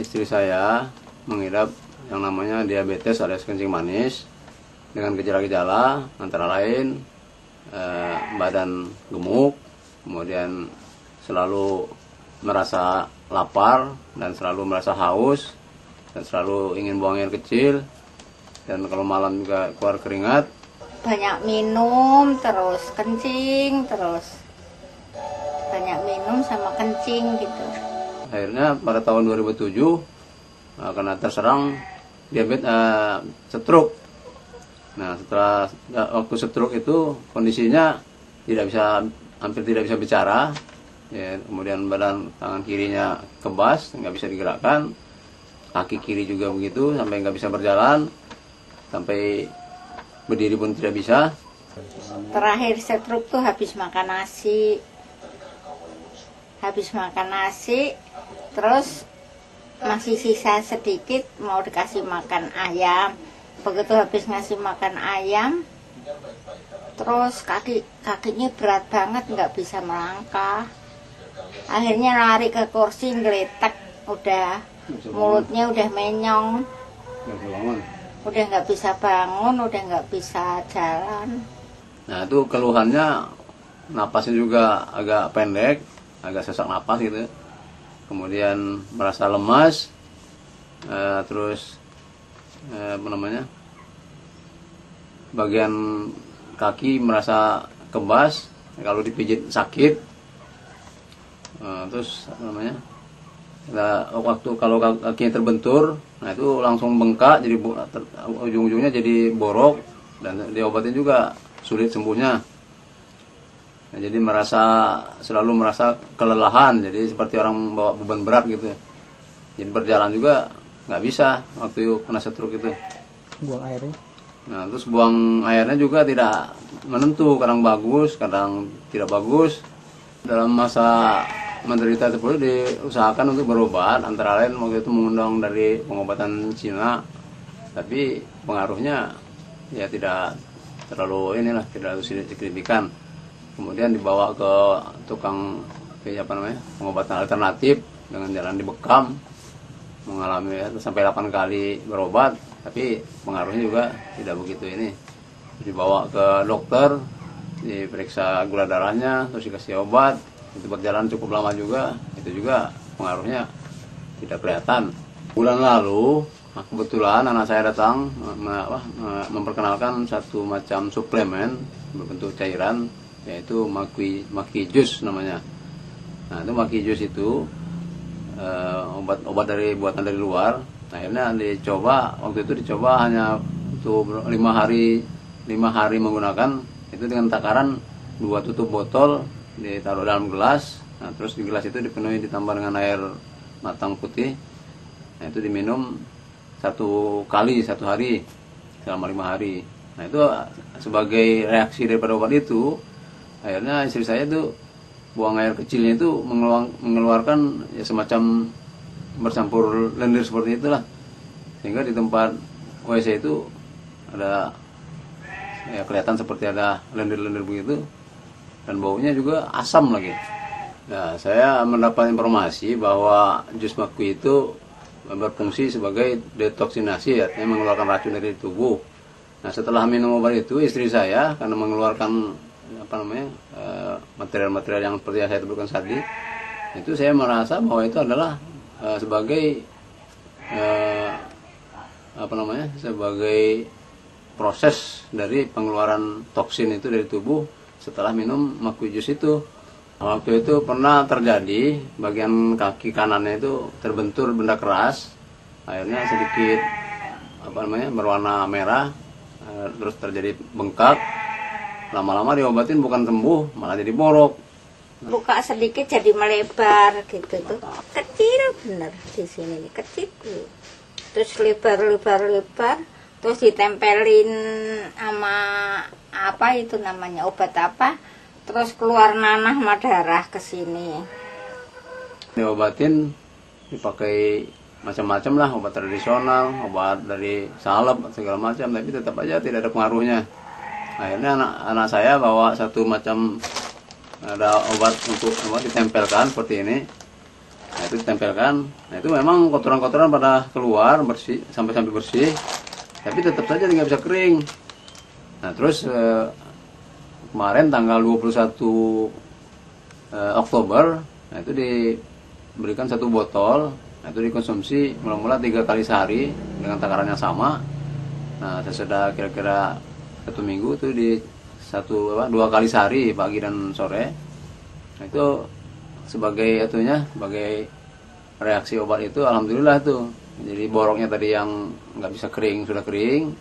istri saya mengidap yang namanya diabetes alias kencing manis dengan gejala-gejala antara lain badan gemuk, kemudian selalu merasa lapar dan selalu merasa haus dan selalu ingin buang air kecil, dan kalau malam juga keluar keringat. Banyak minum terus kencing terus, banyak minum sama kencing gitu. Akhirnya pada tahun 2007 karena terserang diabetes stroke. Nah, setelah waktu stroke itu kondisinya hampir tidak bisa bicara, ya, kemudian badan tangan kirinya kebas, nggak bisa digerakkan, kaki kiri juga begitu, sampai nggak bisa berjalan, sampai berdiri pun tidak bisa. Terakhir stroke tuh habis makan nasi, terus masih sisa sedikit mau dikasih makan ayam. Begitu habis ngasih makan ayam, terus kakinya berat banget, nggak bisa melangkah. Akhirnya lari ke kursi, ngeletek, mulutnya udah menyong, udah nggak bisa bangun, udah nggak bisa jalan. Nah, itu keluhannya, napasnya juga agak pendek, agak sesak napas gitu. Kemudian merasa lemas, terus bagian kaki merasa kebas, kalau dipijit sakit. Terus waktu kalau kakinya terbentur, nah itu langsung bengkak, jadi ujung-ujungnya jadi borok, dan diobatin juga sulit sembuhnya. Nah, jadi selalu merasa kelelahan, jadi seperti orang bawa beban berat gitu. Jadi berjalan juga nggak bisa waktu kena stroke itu. Buang airnya? Nah, terus buang airnya juga tidak menentu, kadang bagus, kadang tidak bagus. Dalam masa menderita tersebut diusahakan untuk berobat, antara lain waktu itu mengundang dari pengobatan Cina, tapi pengaruhnya ya tidak terlalu tidak signifikan. Kemudian dibawa ke tukang pengobatan alternatif dengan jalan dibekam, mengalami sampai 8 kali berobat, tapi pengaruhnya juga tidak begitu ini. Dibawa ke dokter, diperiksa gula darahnya, terus dikasih obat, itu berjalan cukup lama juga, itu juga pengaruhnya tidak kelihatan. Bulan lalu kebetulan anak saya datang memperkenalkan satu macam suplemen berbentuk cairan, yaitu Maki Jus namanya. Nah, itu Maki Jus itu obat buatan dari luar. Akhirnya waktu itu dicoba hanya untuk 5 hari menggunakan, itu dengan takaran 2 tutup botol ditaruh dalam gelas. Nah, terus di gelas itu dipenuhi, ditambah dengan air matang putih. Nah, itu diminum 1 kali 1 hari selama 5 hari. Nah, itu sebagai reaksi daripada obat itu, akhirnya istri saya itu buang air kecilnya itu mengeluarkan ya semacam bercampur lendir seperti itulah, sehingga di tempat WC itu ada ya kelihatan seperti ada lendir-lendir begitu, dan baunya juga asam lagi. Nah, saya mendapat informasi bahwa jus Maki itu berfungsi sebagai detoksinasi, artinya mengeluarkan racun dari tubuh. Nah, setelah minum obat itu, istri saya karena mengeluarkan material-material yang seperti yang saya sebutkan tadi, itu saya merasa bahwa itu adalah sebagai sebagai proses dari pengeluaran toksin itu dari tubuh setelah minum Maki Jus itu. Waktu itu pernah terjadi bagian kaki kanannya itu terbentur benda keras, akhirnya sedikit berwarna merah, terus terjadi bengkak. Lama-lama diobatin bukan sembuh, malah jadi borok. Buka sedikit jadi melebar gitu tuh. Kecil bener di sini nih, kecil. Terus lebar, terus ditempelin sama obat apa? Terus keluar nanah sama darah ke sini. Diobatin dipakai macam-macam lah, obat tradisional, obat dari salep segala macam, tapi tetap aja tidak ada pengaruhnya. Akhirnya anak saya bawa satu macam, ada obat untuk ditempelkan seperti ini. Nah itu ditempelkan. Nah itu memang kotoran-kotoran pada keluar bersih sampai bersih, tapi tetap saja nggak bisa kering. Nah terus kemarin tanggal 21 Oktober, nah itu diberikan 1 botol. Nah, itu dikonsumsi mula-mula 3 kali sehari dengan takaran yang sama. Nah sesudah kira-kira 1 minggu itu di 2 kali sehari, pagi dan sore. Nah, itu sebagai sebagai reaksi obat itu, alhamdulillah tuh. Jadi boroknya tadi yang nggak bisa kering sudah kering.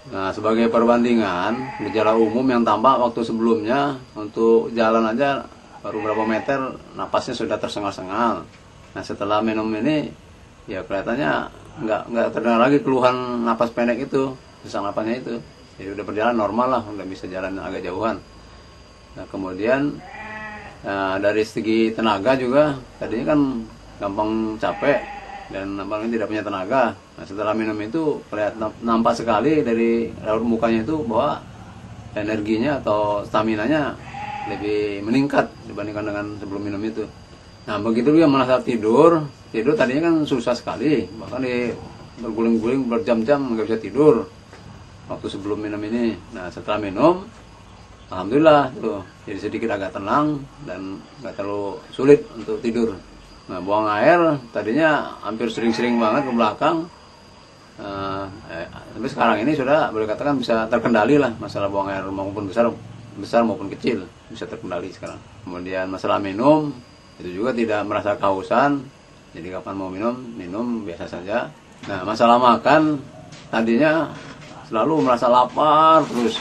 Nah sebagai perbandingan, gejala umum yang tampak waktu sebelumnya untuk jalan aja baru berapa meter napasnya sudah tersengal-sengal. Nah setelah minum ini ya kelihatannya nggak terdengar lagi keluhan napas pendek itu, sesak napasnya itu. Jadi udah berjalan normal lah, udah bisa jalan agak jauhan. Nah kemudian dari segi tenaga juga, tadinya kan gampang capek dan nampaknya tidak punya tenaga. Nah setelah minum itu kelihatan nampak sekali dari raut mukanya itu bahwa energinya atau staminanya lebih meningkat dibandingkan dengan sebelum minum itu. Nah begitu juga merasa tidur tadinya kan susah sekali, bahkan berguling-guling berjam-jam nggak bisa tidur waktu sebelum minum ini. Nah setelah minum, alhamdulillah tuh jadi sedikit agak tenang dan nggak terlalu sulit untuk tidur. Nah buang air tadinya hampir sering-sering banget ke belakang, tapi sekarang ini sudah boleh katakan bisa terkendali lah masalah buang air maupun besar maupun kecil bisa terkendali sekarang. Kemudian masalah minum itu juga tidak merasa kehausan, jadi kapan mau minum biasa saja. Nah masalah makan tadinya selalu merasa lapar terus,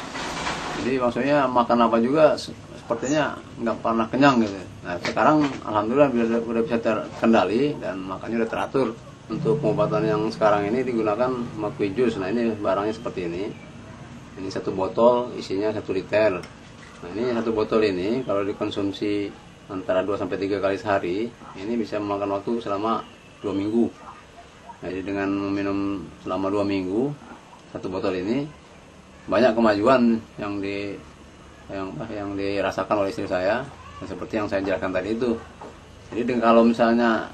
jadi maksudnya makan apa juga sepertinya nggak pernah kenyang gitu. Nah sekarang alhamdulillah udah bisa terkendali dan makannya udah teratur. Untuk pengobatan yang sekarang ini digunakan Mercury Jus. Nah ini barangnya seperti ini 1 botol isinya 1 liter. Nah ini 1 botol ini kalau dikonsumsi antara 2-3 kali sehari, ini bisa memakan waktu selama 2 minggu. Nah, jadi dengan meminum selama 2 minggu 1 botol ini, banyak kemajuan yang dirasakan oleh istri saya, seperti yang saya jelaskan tadi itu. Jadi kalau misalnya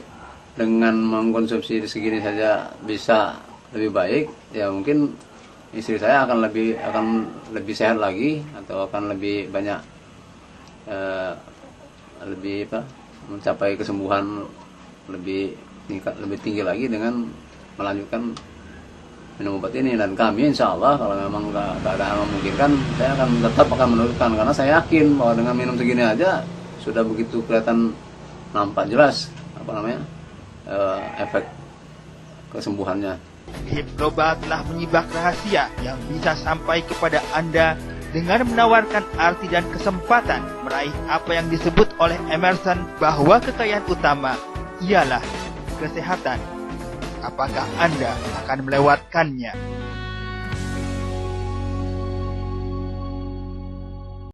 dengan mengkonsumsi segini saja bisa lebih baik, ya mungkin istri saya akan lebih sehat lagi, atau akan lebih banyak mencapai kesembuhan lebih tinggi lagi dengan melanjutkan minum obat ini. Dan kami insya Allah kalau memang keadaan memungkinkan, saya tetap akan meneruskan, karena saya yakin bahwa dengan minum segini aja sudah begitu kelihatan nampak jelas efek kesembuhannya. Hipnoba telah menyibak rahasia yang bisa sampai kepada Anda dengan menawarkan arti dan kesempatan meraih apa yang disebut oleh Emerson bahwa kekayaan utama ialah kesehatan. Apakah Anda akan melewatkannya?